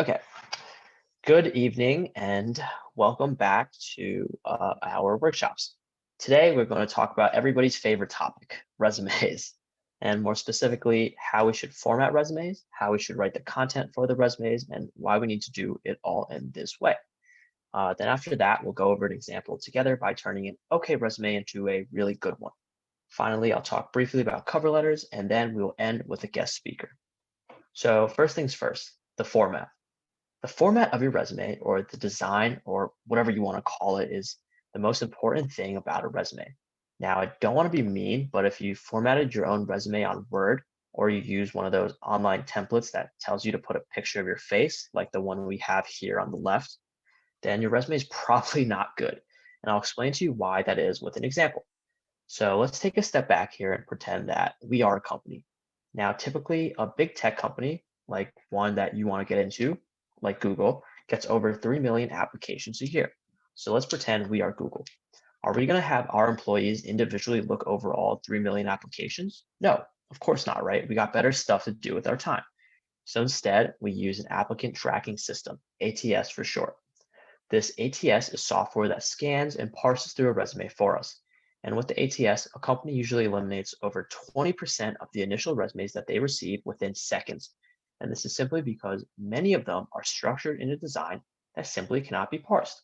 Okay, good evening and welcome back to our workshops. Today, we're going to talk about everybody's favorite topic, resumes, and more specifically, how we should format resumes, how we should write the content for the resumes, and why we need to do it all in this way. Then after that, we'll go over an example together by turning an okay resume into a really good one. Finally, I'll talk briefly about cover letters, and then we will end with a guest speaker. So first things first, the format. The format of your resume or the design or whatever you want to call it is the most important thing about a resume. Now, I don't want to be mean, but if you formatted your own resume on Word or you use one of those online templates that tells you to put a picture of your face, like the one we have here on the left, then your resume is probably not good. And I'll explain to you why that is with an example. So let's take a step back here and pretend that we are a company. Now, typically a big tech company, like one that you want to get into, like Google, gets over 3 million applications a year. So let's pretend we are Google. Are we going to have our employees individually look over all 3 million applications? No, of course not, right? We got better stuff to do with our time. So instead, we use an applicant tracking system, ATS for short. This ATS is software that scans and parses through a resume for us. And with the ATS, a company usually eliminates over 20% of the initial resumes that they receive within seconds. And this is simply because many of them are structured in a design that simply cannot be parsed.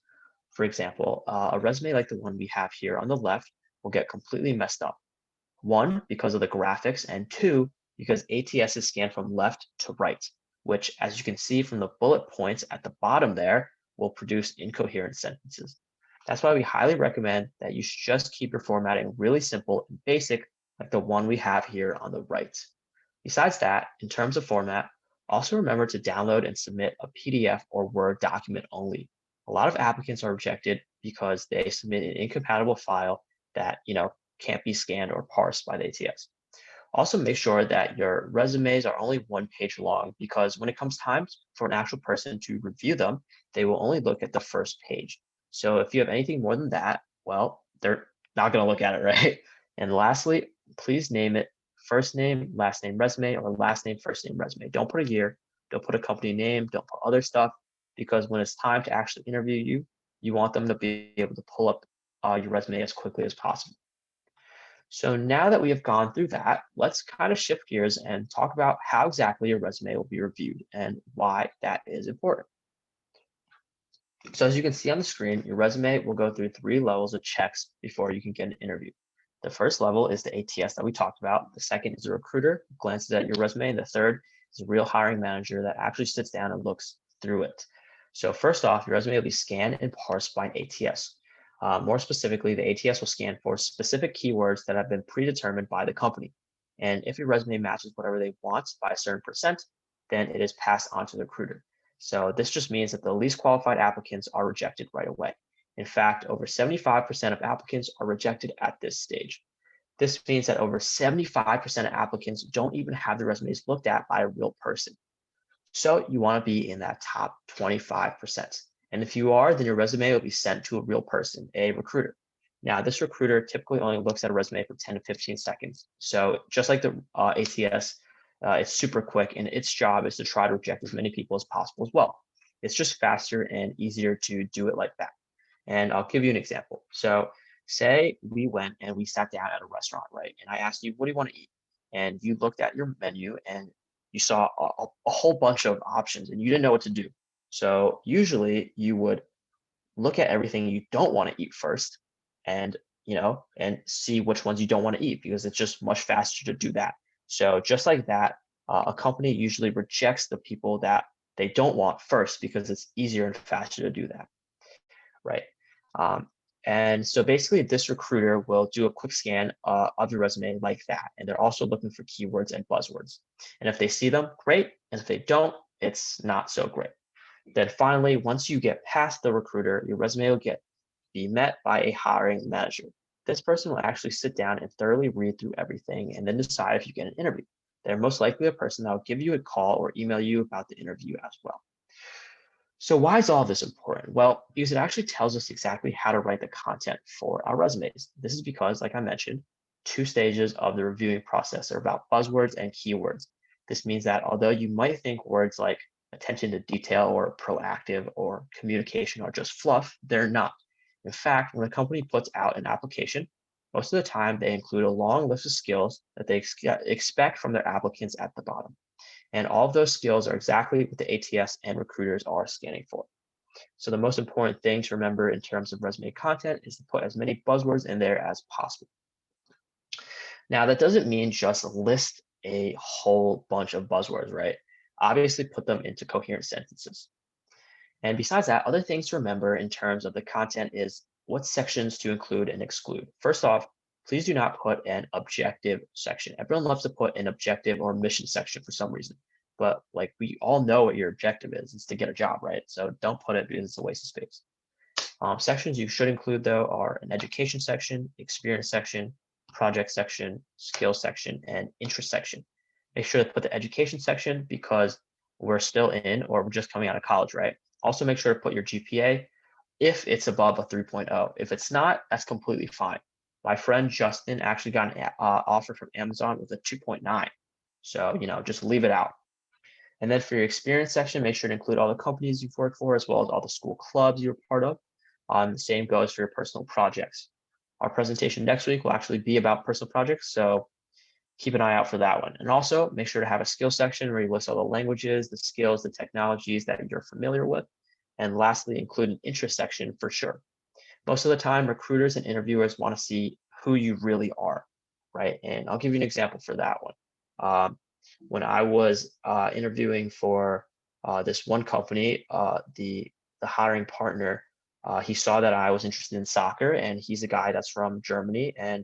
For example, a resume like the one we have here on the left will get completely messed up. One, because of the graphics, and two, because ATS is scanned from left to right, which, as you can see from the bullet points at the bottom there, will produce incoherent sentences. That's why we highly recommend that you should just keep your formatting really simple and basic, like the one we have here on the right. Besides that, in terms of format, also remember to download and submit a PDF or Word document only. A lot of applicants are rejected because they submit an incompatible file that can't be scanned or parsed by the ATS. Also, make sure that your resumes are only one page long because when it comes time for an actual person to review them, they will only look at the first page. So if you have anything more than that, well, they're not going to look at it, right? And lastly, please name it first name, last name resume, or last name, first name resume. Don't put a year, don't put a company name, don't put other stuff, because when it's time to actually interview you, you want them to be able to pull up your resume as quickly as possible. So now that we have gone through that, let's kind of shift gears and talk about how exactly your resume will be reviewed and why that is important. So as you can see on the screen, your resume will go through 3 levels of checks before you can get an interview. The first level is the ATS that we talked about. The second is a recruiter who glances at your resume. And the third is a real hiring manager that actually sits down and looks through it. So first off, your resume will be scanned and parsed by an ATS. More specifically, the ATS will scan for specific keywords that have been predetermined by the company. And if your resume matches whatever they want by a certain percent, then it is passed on to the recruiter. So this just means that the least qualified applicants are rejected right away. In fact, over 75% of applicants are rejected at this stage. This means that over 75% of applicants don't even have their resumes looked at by a real person. So you want to be in that top 25%. And if you are, then your resume will be sent to a real person, a recruiter. Now, this recruiter typically only looks at a resume for 10 to 15 seconds. So just like the ATS, it's super quick, and its job is to try to reject as many people as possible as well. It's just faster and easier to do it like that. And I'll give you an example. So say we went and we sat down at a restaurant, right? And I asked you, what do you want to eat? And you looked at your menu and you saw a whole bunch of options and you didn't know what to do. So usually you would look at everything you don't want to eat first and and see which ones you don't want to eat, because it's just much faster to do that. So just like that, a company usually rejects the people that they don't want first because it's easier and faster to do that, right? And so basically this recruiter will do a quick scan of your resume like that. And they're also looking for keywords and buzzwords. And if they see them, great. And if they don't, it's not so great. Then finally, once you get past the recruiter, your resume will be met by a hiring manager. This person will actually sit down and thoroughly read through everything and then decide if you get an interview. They're most likely a person that will give you a call or email you about the interview as well. So why is all this important? Well, because it actually tells us exactly how to write the content for our resumes. This is because, like I mentioned, 2 stages of the reviewing process are about buzzwords and keywords. This means that although you might think words like attention to detail or proactive or communication are just fluff, they're not. In fact, when a company puts out an application, most of the time they include a long list of skills that they expect from their applicants at the bottom. And all of those skills are exactly what the ATS and recruiters are scanning for. So the most important thing to remember in terms of resume content is to put as many buzzwords in there as possible. Now, that doesn't mean just list a whole bunch of buzzwords, right? Obviously, put them into coherent sentences. And besides that, other things to remember in terms of the content is what sections to include and exclude. First off, please do not put an objective section. Everyone loves to put an objective or mission section for some reason. But like we all know what your objective is, it's to get a job, right? So don't put it because it's a waste of space. Sections you should include though are an education section, experience section, project section, skill section, and interest section. Make sure to put the education section because we're still in or we're just coming out of college, right? Also make sure to put your GPA if it's above a 3.0. If it's not, that's completely fine. My friend Justin actually got an offer from Amazon with a 2.9. So, just leave it out. And then for your experience section, make sure to include all the companies you've worked for, as well as all the school clubs you're part of. The same goes for your personal projects. Our presentation next week will actually be about personal projects, so keep an eye out for that one. And also make sure to have a skill section where you list all the languages, the skills, the technologies that you're familiar with. And lastly, include an interest section for sure. Most of the time, recruiters and interviewers want to see who you really are, right? And I'll give you an example for that one. When I was interviewing for this one company, the hiring partner, he saw that I was interested in soccer, and he's a guy that's from Germany, and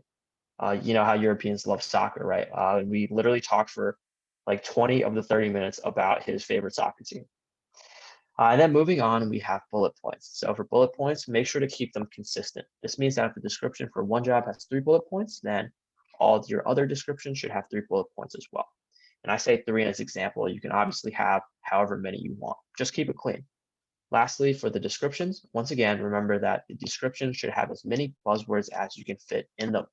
you know how Europeans love soccer, right? We literally talked for like 20 of the 30 minutes about his favorite soccer team. And then moving on, we have bullet points. So for bullet points, make sure to keep them consistent. This means that if the description for one job has 3 bullet points, then all of your other descriptions should have 3 bullet points as well. And I say 3 as example. You can obviously have however many you want. Just keep it clean. Lastly, for the descriptions, once again, remember that the description should have as many buzzwords as you can fit in them.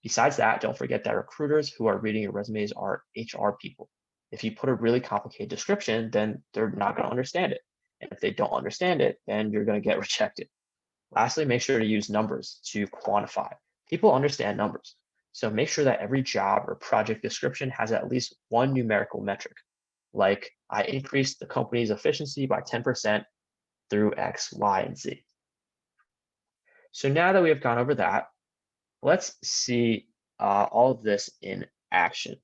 Besides that, don't forget that recruiters who are reading your resumes are HR people. If you put a really complicated description, then they're not going to understand it. And if they don't understand it, then you're going to get rejected. Lastly, make sure to use numbers to quantify. People understand numbers. So make sure that every job or project description has at least one numerical metric, like I increased the company's efficiency by 10% through X, Y, and Z. So now that we have gone over that, let's see all of this in action.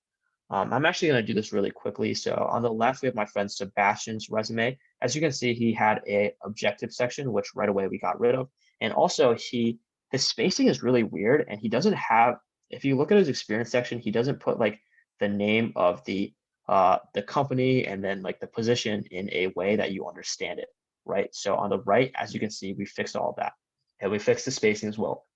I'm actually going to do this really quickly. So on the left, we have my friend Sebastian's resume. As you can see, he had a objective section, which right away we got rid of. And also his spacing is really weird. And he doesn't have, if you look at his experience section, he doesn't put like the name of the company and then like the position in a way that you understand it, right? So on the right, as you can see, we fixed all of that. And we fixed the spacing as well.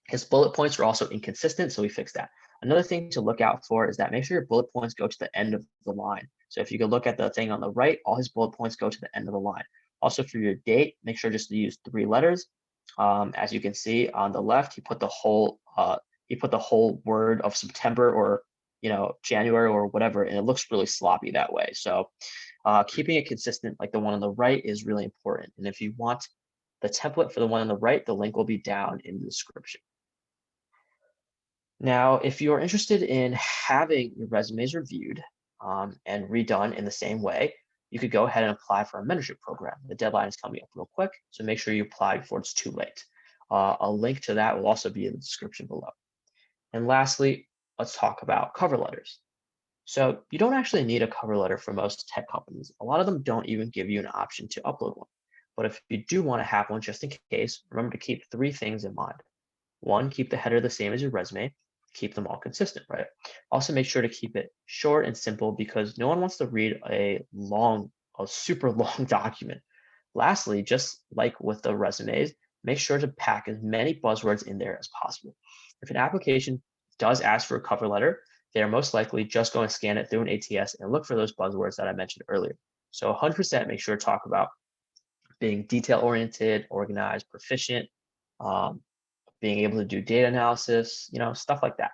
His bullet points were also inconsistent, so we fixed that. Another thing to look out for is that make sure your bullet points go to the end of the line. So if you could look at the thing on the right, all his bullet points go to the end of the line. Also for your date, make sure just to use 3 letters. As you can see on the left, he put the whole word of September or January or whatever, and it looks really sloppy that way. So keeping it consistent like the one on the right is really important. And if you want the template for the one on the right, the link will be down in the description. Now, if you're interested in having your resumes reviewed and redone in the same way, you could go ahead and apply for a mentorship program. The deadline is coming up real quick, so make sure you apply before it's too late. A link to that will also be in the description below. And lastly, let's talk about cover letters. So you don't actually need a cover letter for most tech companies. A lot of them don't even give you an option to upload one. But if you do want to have one just in case, remember to keep 3 things in mind. 1, keep the header the same as your resume. Keep them all consistent, right? Also make sure to keep it short and simple because no one wants to read a super long document. Lastly, just like with the resumes, make sure to pack as many buzzwords in there as possible. If an application does ask for a cover letter, they are most likely just going to scan it through an ATS and look for those buzzwords that I mentioned earlier. So 100% make sure to talk about being detail-oriented, organized, proficient, being able to do data analysis, stuff like that.